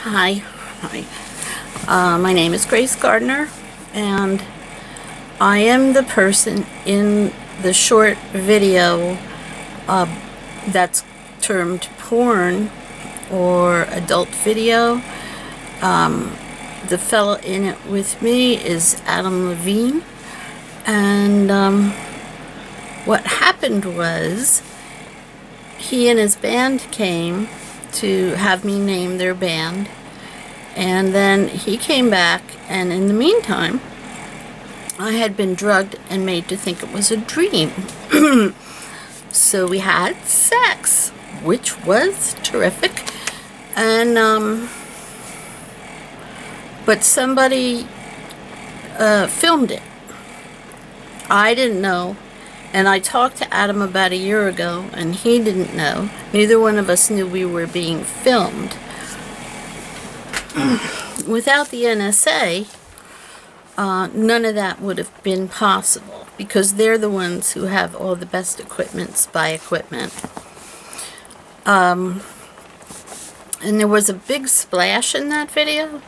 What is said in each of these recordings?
Hi. Hi. My name is Grace Gardner, and I am the person in the short video that's termed porn or adult video. The fella in it with me is Adam Levine, and what happened was he and his band came to have me name their band, and then he came back, and in the meantime I had been drugged and made to think it was a dream. So we had sex, which was terrific, and but somebody filmed it. I didn't know, and I talked to Adam about a year ago, and he didn't know. Neither one of us knew we were being filmed. Without the NSA, none of that would have been possible, because they're the ones who have all the best equipment, spy equipment. And there was a big splash in that video,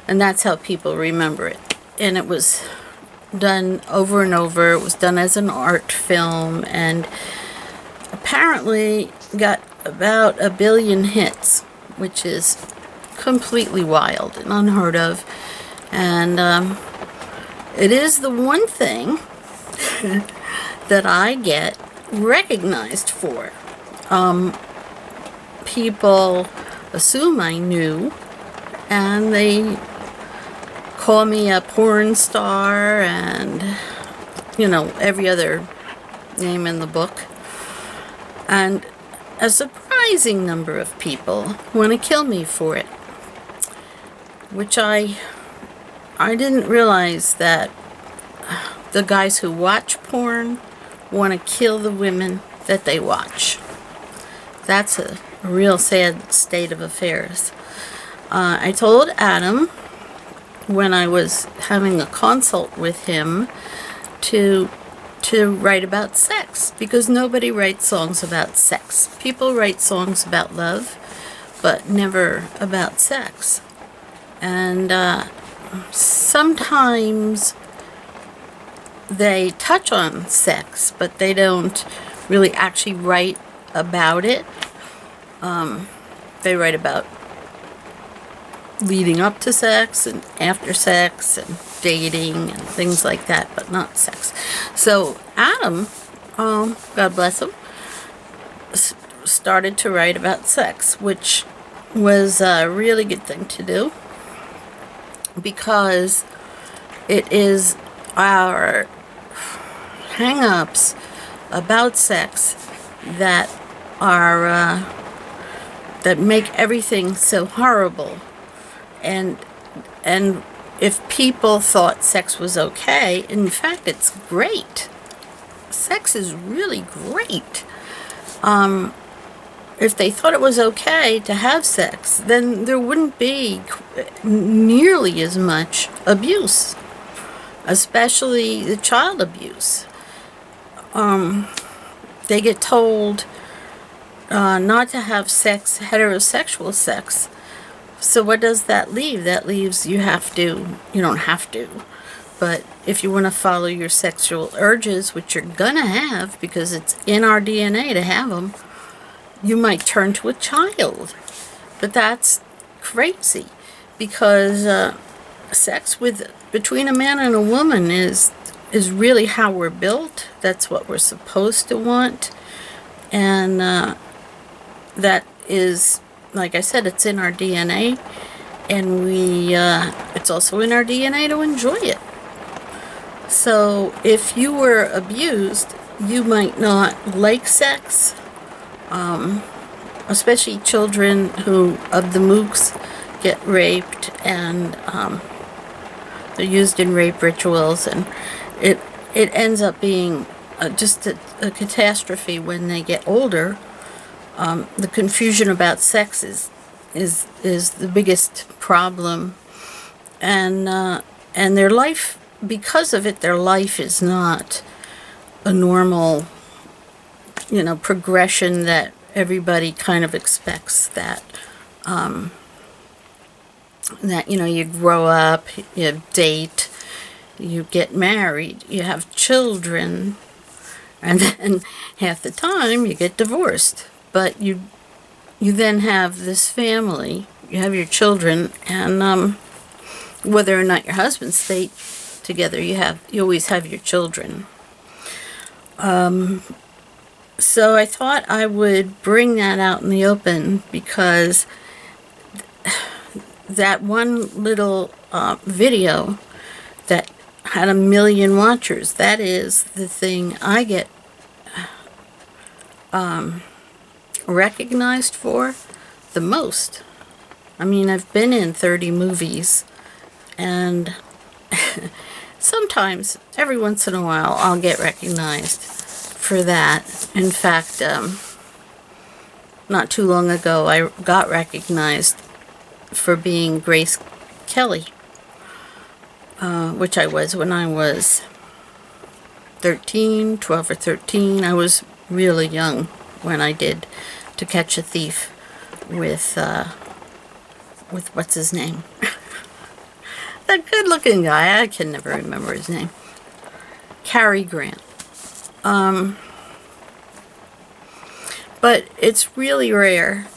and that's how people remember it. And it was done over and over. It was done as an art film, and apparently got about 1 billion hits, which is completely wild and unheard of. And it is the one thing that I get recognized for. People assume I knew, and they call me a porn star and, every other name in the book. And a surprising number of people want to kill me for it, which I didn't realize that the guys who watch porn want to kill the women that they watch. That's a real sad state of affairs. I told Adam, when I was having a consult with him, to write about sex, because nobody writes songs about sex. People write songs about love, but never about sex. And sometimes they touch on sex, but they don't really actually write about it. They write about leading up to sex and after sex and dating and things like that, but not sex. So Adam, God bless him, started to write about sex, which was a really good thing to do, because it is our hang-ups about sex that are that make everything so horrible. And if people thought sex was okay, in fact, it's great. Sex is really great. If they thought it was okay to have sex, then there wouldn't be nearly as much abuse, especially the child abuse. They get told not to have sex, heterosexual sex. So what does that leave? That leaves you don't have to, but if you want to follow your sexual urges, which you're gonna have because it's in our DNA to have them, you might turn to a child. But that's crazy, because sex between a man and a woman is really how we're built. That's what we're supposed to want, and that is, like I said, it's in our DNA, and it's also in our DNA to enjoy it. So if you were abused, you might not like sex, especially children who, of the mooks, get raped, and they're used in rape rituals, and it ends up being just a catastrophe when they get older. The confusion about sex is the biggest problem, and their life, because of it, their life is not a normal, progression that everybody kind of expects that that, you know, you grow up, you date, you get married, you have children, and then half the time you get divorced. But you then have this family, you have your children, and whether or not your husbands stay together, you always have your children. So I thought I would bring that out in the open, because that one little video that had 1 million watchers, that is the thing I get recognized for the most. I mean, I've been in 30 movies, and sometimes, every once in a while, I'll get recognized for that. In fact, not too long ago, I got recognized for being Grace Kelly, which I was when I was 12 or 13. I was really young when I did To Catch a Thief with what's his name? That good-looking guy. I can never remember his name. Cary Grant. But it's really rare